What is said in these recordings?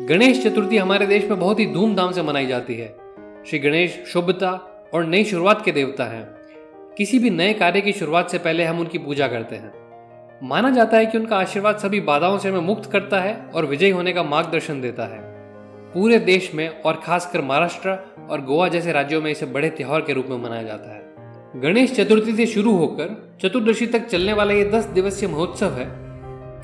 गणेश चतुर्थी हमारे देश में बहुत ही धूमधाम से मनाई जाती है। श्री गणेश शुभता और नई शुरुआत के देवता हैं। किसी भी नए कार्य की शुरुआत से पहले हम उनकी पूजा करते हैं। माना जाता है कि उनका आशीर्वाद सभी बाधाओं से हमें मुक्त करता है और विजयी होने का मार्गदर्शन देता है। पूरे देश में और खासकर महाराष्ट्र और गोवा जैसे राज्यों में इसे बड़े त्योहार के रूप में मनाया जाता है। गणेश चतुर्थी से शुरू होकर चतुर्दशी तक चलने वाला ये 10 दिवसीय महोत्सव है।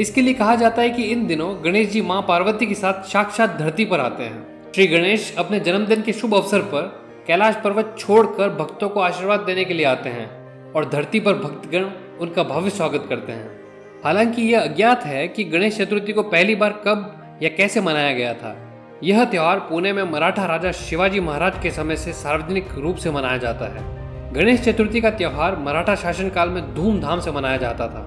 इसके लिए कहा जाता है कि इन दिनों गणेश जी मां पार्वती के साथ साक्षात धरती पर आते हैं। श्री गणेश अपने जन्मदिन के शुभ अवसर पर कैलाश पर्वत छोड़कर भक्तों को आशीर्वाद देने के लिए आते हैं और धरती पर भक्तगण उनका भव्य स्वागत करते हैं। हालांकि यह अज्ञात है कि गणेश चतुर्थी को पहली बार कब या कैसे मनाया गया था। यह त्योहार पुणे में मराठा राजा शिवाजी महाराज के समय से सार्वजनिक रूप से मनाया जाता है। गणेश चतुर्थी का त्योहार मराठा शासनकाल में धूमधाम से मनाया जाता था,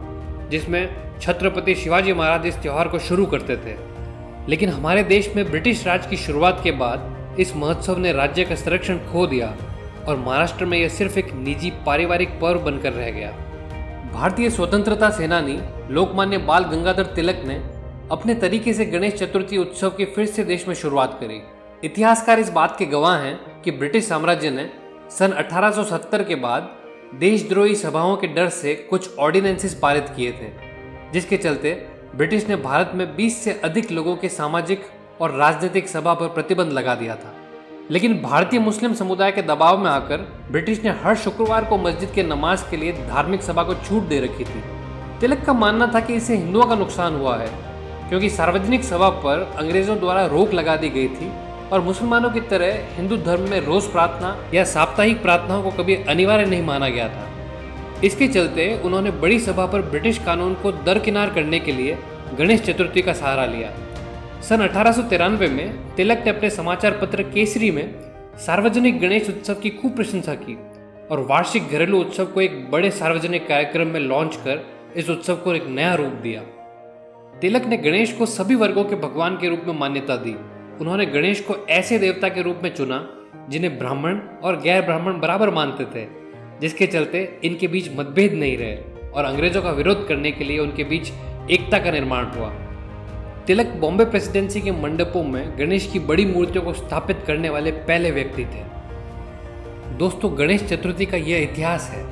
जिसमें छत्रपति शिवाजी महाराज इस त्योहार को शुरू करते थे। लेकिन हमारे देश में ब्रिटिश राज की शुरुआत के बाद इस महोत्सव ने राज्य का संरक्षण खो दिया और महाराष्ट्र में यह सिर्फ एक निजी पारिवारिक पर्व बनकर रह गया। भारतीय स्वतंत्रता सेनानी लोकमान्य बाल गंगाधर तिलक ने अपने तरीके से गणेश चतुर्थी उत्सव की फिर से देश में शुरुआत करी। इतिहासकार इस बात के गवाह हैं कि ब्रिटिश साम्राज्य ने सन 1870 के बाद देशद्रोही सभाओं के डर से कुछ ऑर्डिनेंसेस पारित किए थे, जिसके चलते ब्रिटिश ने भारत में 20 से अधिक लोगों के सामाजिक और राजनीतिक सभा पर प्रतिबंध लगा दिया था। लेकिन भारतीय मुस्लिम समुदाय के दबाव में आकर ब्रिटिश ने हर शुक्रवार को मस्जिद के नमाज के लिए धार्मिक सभा को छूट दे रखी थी। तिलक का मानना था कि इससे हिंदुओं का नुकसान हुआ है, क्योंकि सार्वजनिक सभा पर अंग्रेजों द्वारा रोक लगा दी गई थी और मुसलमानों की तरह हिंदू धर्म में रोज प्रार्थना या साप्ताहिक प्रार्थनाओं को कभी अनिवार्य नहीं माना गया था। इसके चलते उन्होंने बड़ी सभा पर ब्रिटिश कानून को दरकिनार करने के लिए गणेश चतुर्थी का सहारा लिया। सन 1893 में तिलक ने अपने समाचार पत्र केसरी में सार्वजनिक गणेश उत्सव की खूब प्रशंसा की और वार्षिक घरेलू उत्सव को एक बड़े सार्वजनिक कार्यक्रम में लॉन्च कर इस उत्सव को एक नया रूप दिया। तिलक ने गणेश को सभी वर्गों के भगवान के रूप में मान्यता दी। उन्होंने गणेश को ऐसे देवता के रूप में चुना जिन्हें ब्राह्मण और गैर ब्राह्मण बराबर मानते थे, जिसके चलते इनके बीच मतभेद नहीं रहे और अंग्रेजों का विरोध करने के लिए उनके बीच एकता का निर्माण हुआ। तिलक बॉम्बे प्रेसिडेंसी के मंडपों में गणेश की बड़ी मूर्तियों को स्थापित करने वाले पहले व्यक्ति थे। दोस्तों, गणेश चतुर्थी का यह इतिहास है।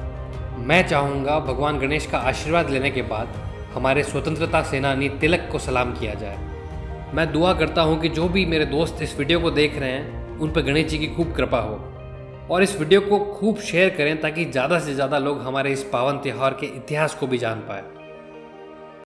मैं चाहूँगा भगवान गणेश का आशीर्वाद लेने के बाद हमारे स्वतंत्रता सेनानी तिलक को सलाम किया जाए। मैं दुआ करता हूँ कि जो भी मेरे दोस्त इस वीडियो को देख रहे हैं उन पर गणेश जी की खूब कृपा हो और इस वीडियो को खूब शेयर करें ताकि ज़्यादा से ज़्यादा लोग हमारे इस पावन त्यौहार के इतिहास को भी जान पाए।